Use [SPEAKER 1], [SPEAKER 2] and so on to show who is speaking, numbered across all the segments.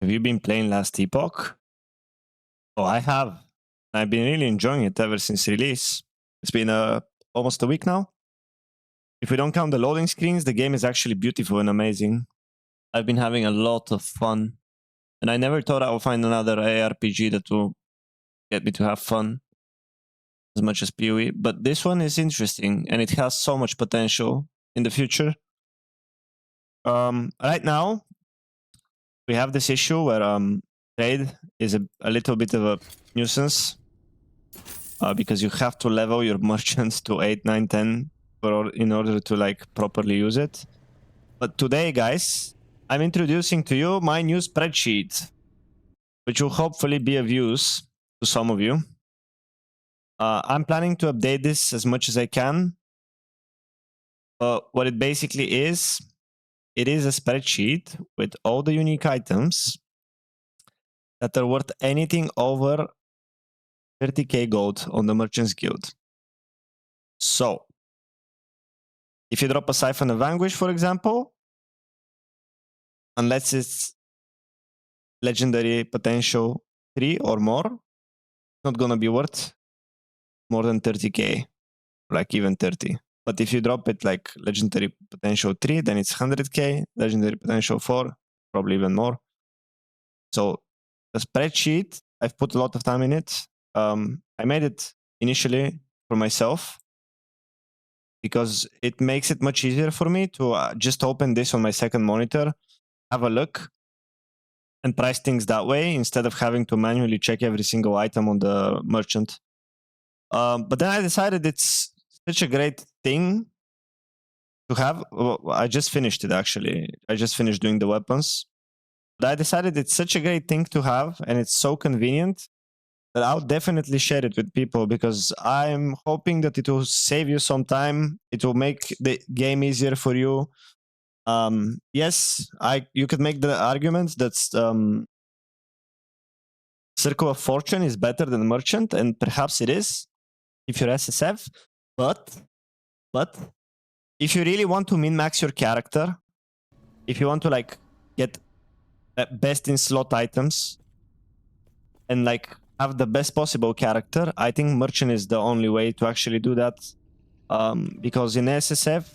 [SPEAKER 1] Have you been playing last Epoch? Oh, I have. I've been really enjoying it ever since release. It's been almost a week now. If we don't count the loading screens, the game is actually beautiful and amazing. I've been having a lot of fun. And I never thought I would find another ARPG that will get me to have fun as much as PoE. But this one is interesting and it has so much potential in the future. Right now, we have this issue where trade is a little bit of a nuisance because you have to level your merchants to 8, 9, 10 in order to like properly use it. But today, guys, I'm introducing to you my new spreadsheet, which will hopefully be of use to some of you. I'm planning to update this as much as I can. What it basically is, it is a spreadsheet with all the unique items that are worth anything over 30k gold on the Merchants Guild. So, if you drop a Siphon of Anguish, for example, unless it's legendary potential 3 or more, it's not gonna be worth more than 30k, like even 30. But if you drop it like legendary potential 3, then it's 100k, legendary potential 4, probably even more. So the spreadsheet, I've put a lot of time in it. I made it initially for myself because it makes it much easier for me to just open this on my second monitor, have a look, and price things that way instead of having to manually check every single item on the merchant. But then I decided it's such a great thing to have. Well, I just finished it actually. I just finished doing the weapons. But I decided it's such a great thing to have and it's so convenient that I'll definitely share it with people because I'm hoping that it will save you some time. It will make the game easier for you. Yes, you could make the argument that Circle of Fortune is better than Merchant, and perhaps it is if you're SSF. But if you really want to min-max your character, if you want to like get best in slot items and like have the best possible character, I think Merchant is the only way to actually do that. Because in SSF,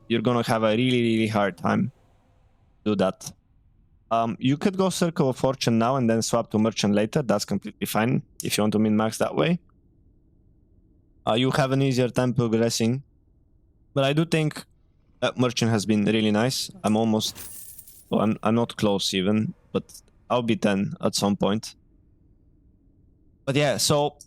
[SPEAKER 1] you're gonna have a really hard time to do that. You could go Circle of Fortune now and then swap to Merchant later. That's completely fine if you want to min-max that way. You have an easier time progressing. But I do think that Merchant has been really nice. I'm almost... Well, I'm not close even, but I'll be 10 at some point. But yeah, so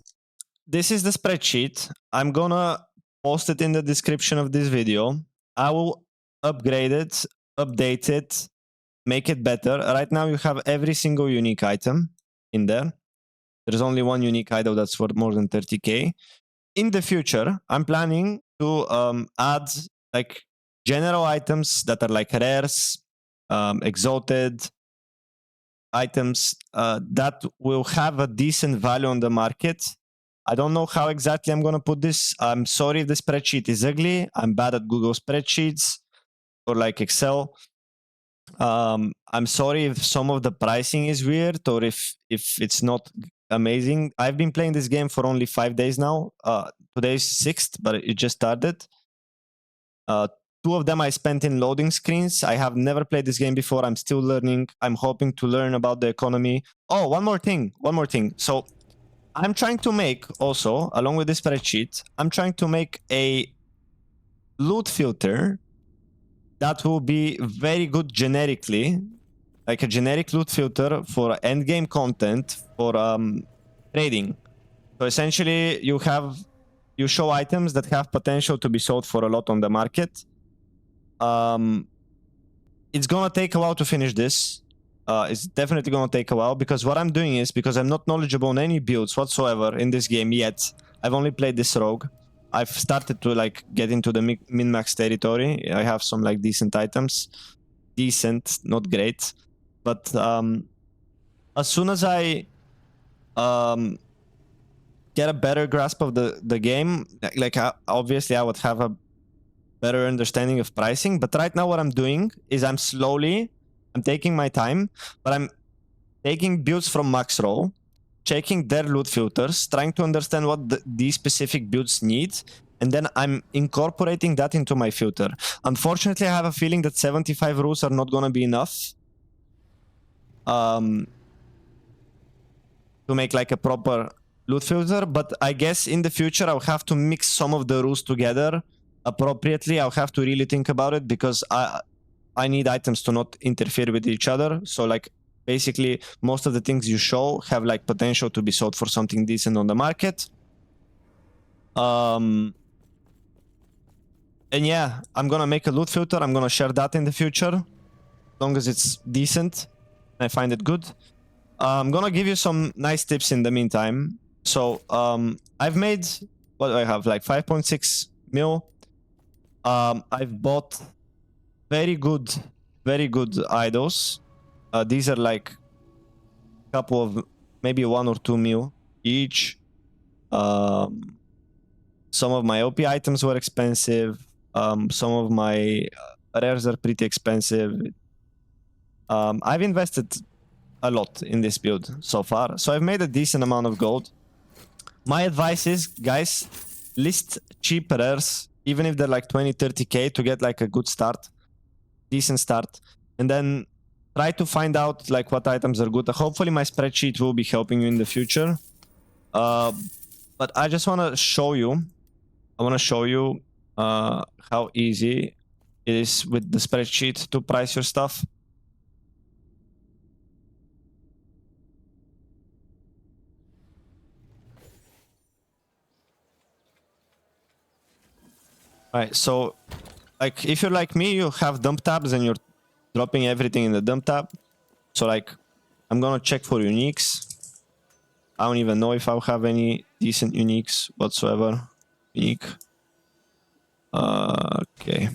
[SPEAKER 1] this is the spreadsheet. I'm gonna post it in the description of this video. I will upgrade it, update it, make it better. Right now you have every single unique item in there. There's only one unique item that's worth more than 30k. In the future, I'm planning to add like general items that are like rares, exalted items that will have a decent value on the market. I don't know how exactly I'm going to put this. I'm sorry if the spreadsheet is ugly. I'm bad at Google spreadsheets or like Excel. I'm sorry if some of the pricing is weird or if it's not amazing. I've been playing this game for only 5 days now. Today's 6th, but it just started. 2 of them I spent in loading screens. I have never played this game before. I'm still learning. I'm hoping to learn about the economy. Oh, one more thing. So I'm trying to make also, along with this spreadsheet, I'm trying to make a loot filter that will be very good generically, like a generic loot filter for endgame content for trading. So essentially, you show items that have potential to be sold for a lot on the market. It's gonna take a while to finish this. It's definitely gonna take a while because what I'm doing is, because I'm not knowledgeable on any builds whatsoever in this game yet. I've only played this rogue. I've started to like get into the min-max territory. I have some like decent items. Decent, not great. But as soon as I get a better grasp of the game, like obviously I would have a better understanding of pricing. But right now what I'm doing is I'm slowly I'm taking my time, but I'm taking builds from max row, checking their loot filters, trying to understand what these specific builds need, and then I'm incorporating that into my filter. Unfortunately, I have a feeling that 75 rules are not gonna be enough to make like a proper loot filter, but I guess in the future I'll have to mix some of the rules together appropriately. I'll have to really think about it because I need items to not interfere with each other. So like basically most of the things you show have like potential to be sold for something decent on the market. And yeah, I'm gonna make a loot filter. I'm gonna share that in the future, as long as it's decent and I find it good. I'm gonna give you some nice tips in the meantime. So I've made, what do I have, like 5.6 mil. I've bought very good idols. These are like a couple of, maybe 1 or 2 mil each. Some of my OP items were expensive. Some of my rares are pretty expensive. I've invested a lot in this build so far, so I've made a decent amount of gold. My advice is, guys, list cheap rares, even if they're like 20-30k, to get like a good start, decent start, and then try to find out like what items are good. Hopefully my spreadsheet will be helping you in the future. But I just want to show you, how easy it is with the spreadsheet to price your stuff. Alright, so like if you're like me, you have dump tabs and you're dropping everything in the dump tab. So like I'm gonna check for uniques. I don't even know if I'll have any decent uniques whatsoever. Unique. Okay.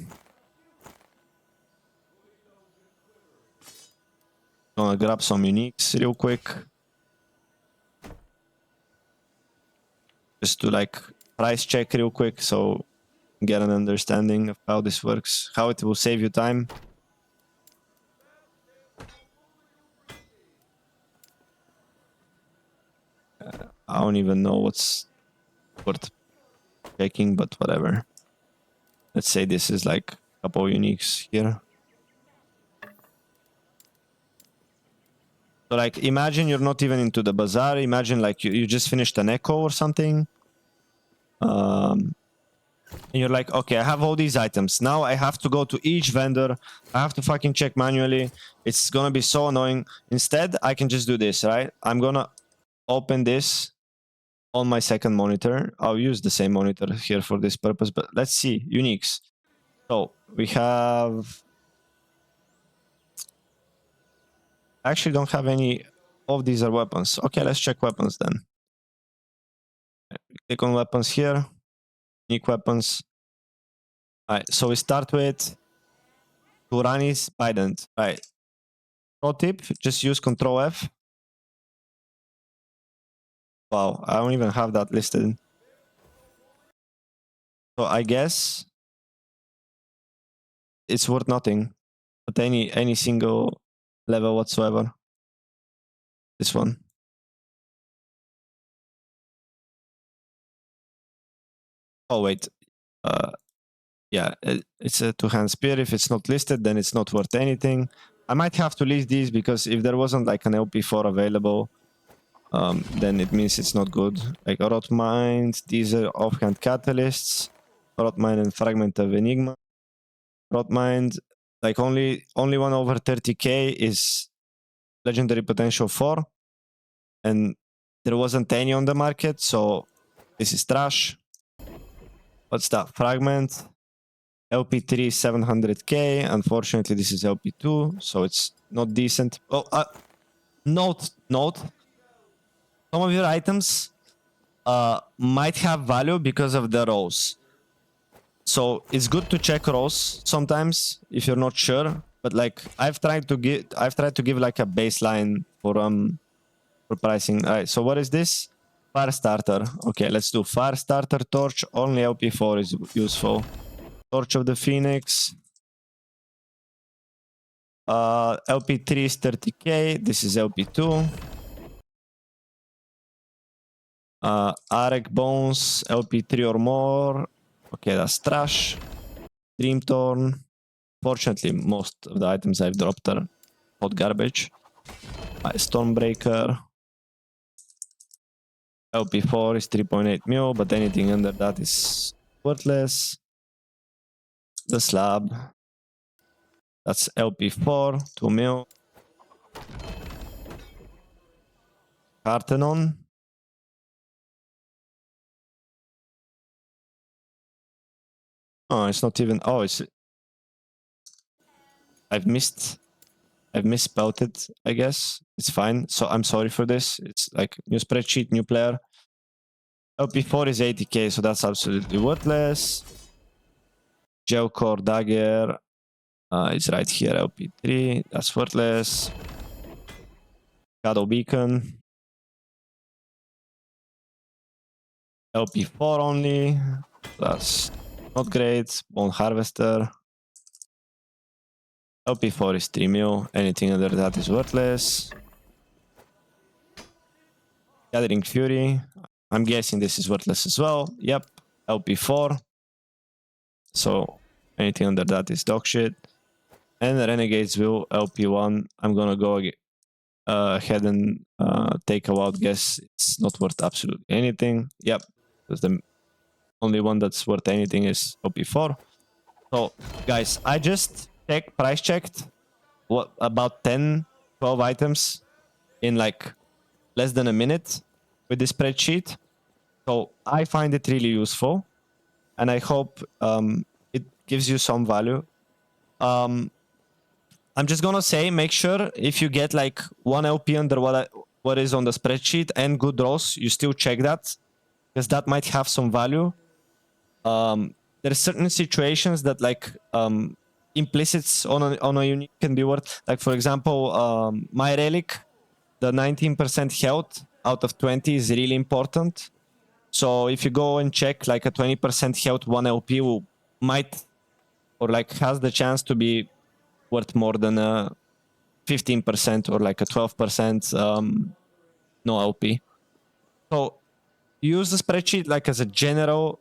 [SPEAKER 1] Gonna grab some uniques real quick. Just to like price check real quick so get an understanding of how this works, how it will save you time. I don't even know what's worth checking, but whatever. Let's say this is like a couple uniques here. So like imagine you're not even into the bazaar. Imagine like you just finished an echo or something. And you're like, okay, I have all these items. Now I have to go to each vendor. I have to fucking check manually. It's gonna be so annoying. Instead, I can just do this, right? I'm gonna open this on my second monitor. I'll use the same monitor here for this purpose, but let's see, uniques. So we have... I actually don't have any of these are weapons. Okay, let's check weapons then. Click on weapons here. Unique weapons. Alright, so we start with Turani's Bident. Right. Pro tip, just use Control F. Wow, I don't even have that listed. So I guess it's worth nothing at any single level whatsoever. This one. Oh wait. Yeah, it's a two-hand spear. If it's not listed, then it's not worth anything. I might have to list these because if there wasn't like an LP4 available, then it means it's not good. Like Rot Mind, these are offhand catalysts. Rot Mind and Fragment of Enigma. Rot Mind, like only one over 30k is legendary potential 4, and there wasn't any on the market, so this is trash. What's that? Fragment. LP3 700k. Unfortunately, this is LP2, so it's not decent. Oh, note. Some of your items might have value because of the rows. So it's good to check rows sometimes if you're not sure. But like I've tried to give like a baseline for pricing. All right. So what is this? Fire starter. Okay, let's do fire starter torch. Only LP4 is useful. Torch of the Phoenix. LP3 is 30k. This is LP2. Arek Bones, LP3 or more. Okay, that's trash. Dreamthorn. Fortunately, most of the items I've dropped are hot garbage. Stormbreaker. LP4 is 3.8 mil, but anything under that is worthless. The slab. That's LP4, 2 mil. Parthenon. Oh, it's not even. Oh, it's. I've misspelled it, I guess. It's fine. So I'm sorry for this. It's like new spreadsheet, new player. LP4 is 80k, so that's absolutely worthless. Gel Core Dagger. It's right here, LP3. That's worthless. Shadow Beacon. LP4 only. That's not great. Bone Harvester. LP4 is 3 mil. Anything under that is worthless. Gathering Fury. I'm guessing this is worthless as well. Yep. LP4. So anything under that is dog shit. And the Renegade's Will, LP1. I'm gonna go ahead and take a wild guess. It's not worth absolutely anything. Yep. Because the only one that's worth anything is LP4. So, guys, I just price checked what about 10, 12 items in like less than a minute with this spreadsheet. So I find it really useful, and I hope it gives you some value. I'm just gonna say, make sure if you get like one LP under what is on the spreadsheet and good draws, you still check that, because that might have some value. There are certain situations that like implicits on a unique can be worth. Like for example, my relic, the 19% health out of 20 is really important. So if you go and check like a 20% health 1 LP might or like has the chance to be worth more than a 15% or like a 12% no LP. So use the spreadsheet like as a general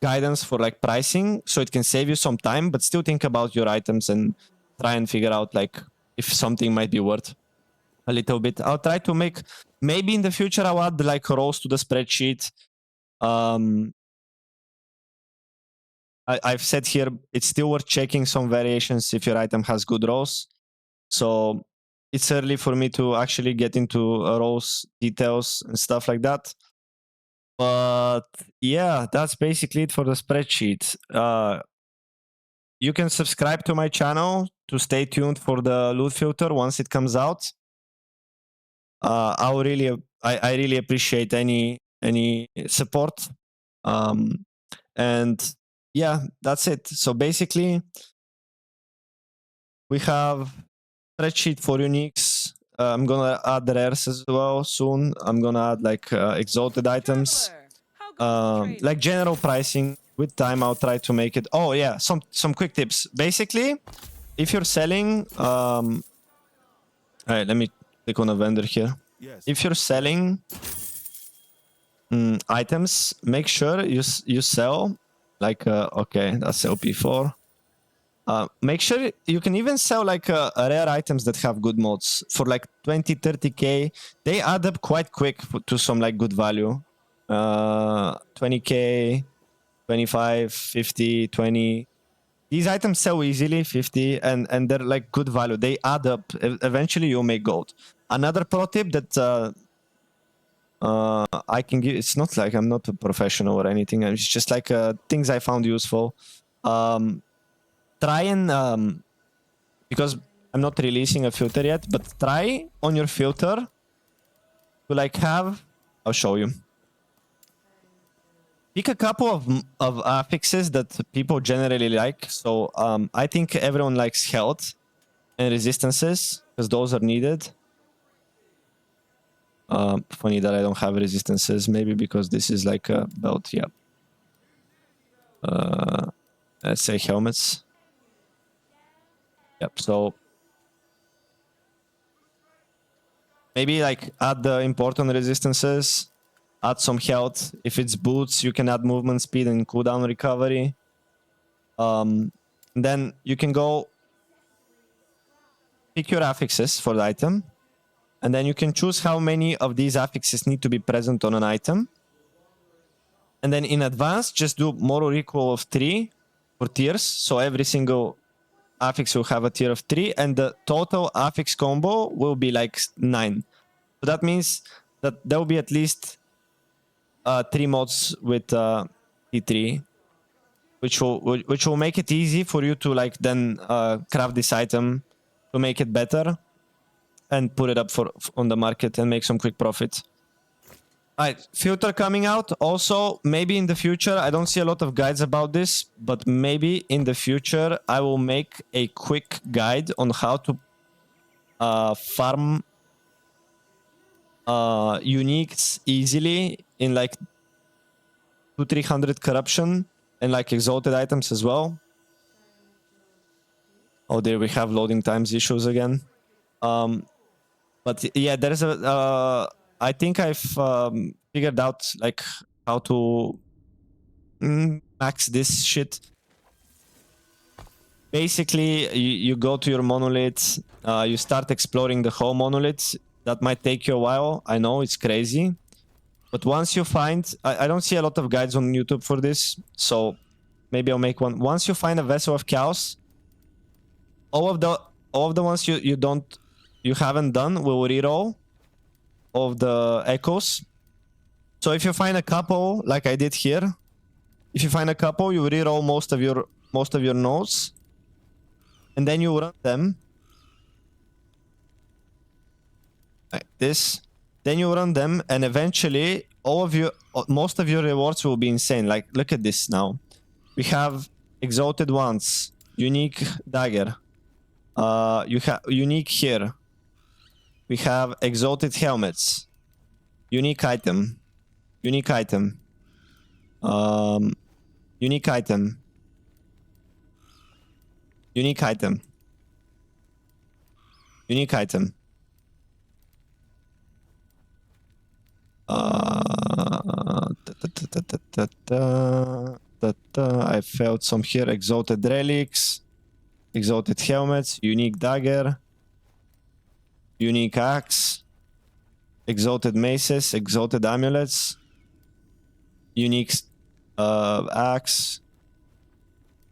[SPEAKER 1] guidance for like pricing, so it can save you some time, but still think about your items and try and figure out like if something might be worth a little bit. I'll try to make, maybe in the future I'll add like rows to the spreadsheet. I've said here it's still worth checking some variations if your item has good rows. So it's early for me to actually get into rows details and stuff like that. But yeah, that's basically it for the spreadsheet. You can subscribe to my channel to stay tuned for the loot filter once it comes out. I really appreciate any support. And yeah, that's it. So basically, we have spreadsheet for uniques. I'm gonna add the rares as well soon. I'm gonna add like exalted items, like general pricing. With time, I'll try to make it. Oh yeah, some quick tips. Basically, if you're selling, all right, let me click on a vendor here. Yes. If you're selling items, make sure you sell like okay, that's LP4. Make sure you can even sell like rare items that have good mods for like 20, 30k. They add up quite quick to some like good value. 20k, 25, 50, 20. These items sell easily, 50, and they're like good value. They add up. Eventually, you'll make gold. Another pro tip that I can give. It's not like I'm not a professional or anything. It's just like things I found useful. Try and because I'm not releasing a filter yet, but try on your filter to like have. I'll show you. Pick a couple of affixes that people generally like. So I think everyone likes health and resistances because those are needed. Funny that I don't have resistances. Maybe because this is like a belt. Yeah. Let's say helmets. Yep. So maybe like add the important resistances, add some health. If it's boots, you can add movement speed and cooldown recovery. Then you can go pick your affixes for the item, and then you can choose how many of these affixes need to be present on an item. And then in advance, just do more or equal of 3 for tiers. So every single affix will have a tier of 3, and the total affix combo will be like 9. So that means that there will be at least 3 mods with T3, which will make it easy for you to like then craft this item to make it better and put it up on the market and make some quick profit. Alright, filter coming out. Also, maybe in the future, I don't see a lot of guides about this, but maybe in the future, I will make a quick guide on how to farm uniques easily in like 200-300 corruption and like exalted items as well. Oh, there we have loading times issues again. But yeah, there's a I think I've figured out like how to max this shit. Basically, you go to your monolith, you start exploring the whole monolith. That might take you a while. I know it's crazy, but once you find, I don't see a lot of guides on YouTube for this, so maybe I'll make one. Once you find a vessel of chaos, all of the ones you haven't done will reroll of the echoes. So if you find a couple, like I did here, if you find a couple, you reroll most of your nodes, and then you run them like this. Then you run them, and eventually most of your rewards will be insane. Like, look at this now. We have exalted ones, unique dagger. You have unique here. We have exalted helmets, unique item, unique item, unique item, unique item, unique item. I failed some here. Exalted relics, exalted helmets, unique dagger, unique axe, exalted maces, exalted amulets, unique axe,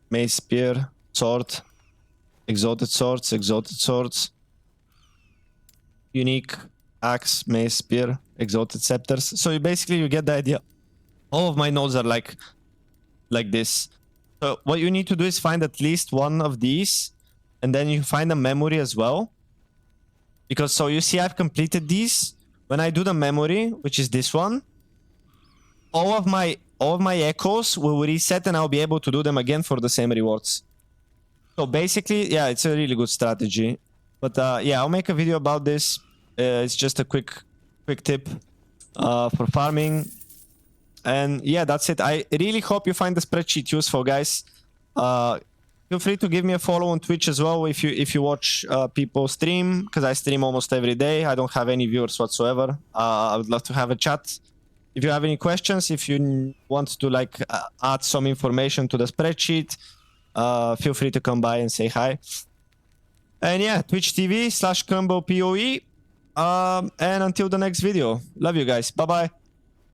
[SPEAKER 1] mace spear, sword, exalted swords, unique axe, mace spear, exalted scepters. So you get the idea. All of my nodes are like this. So what you need to do is find at least one of these, and then you find a memory as well. Because so you see I've completed these. When I do the memory, which is this one, all of my echoes will reset, and I'll be able to do them again for the same rewards. So basically, yeah, it's a really good strategy. But yeah, I'll make a video about this. It's just a quick tip for farming. And yeah, that's it. I really hope you find the spreadsheet useful, guys. Feel free to give me a follow on Twitch as well if you watch people stream, because I stream almost every day. I don't have any viewers whatsoever. I would love to have a chat. If you have any questions, if you want to like add some information to the spreadsheet, feel free to come by and say hi. And yeah, Twitch TV/KrumblePoe. And until the next video, love you guys. Bye bye.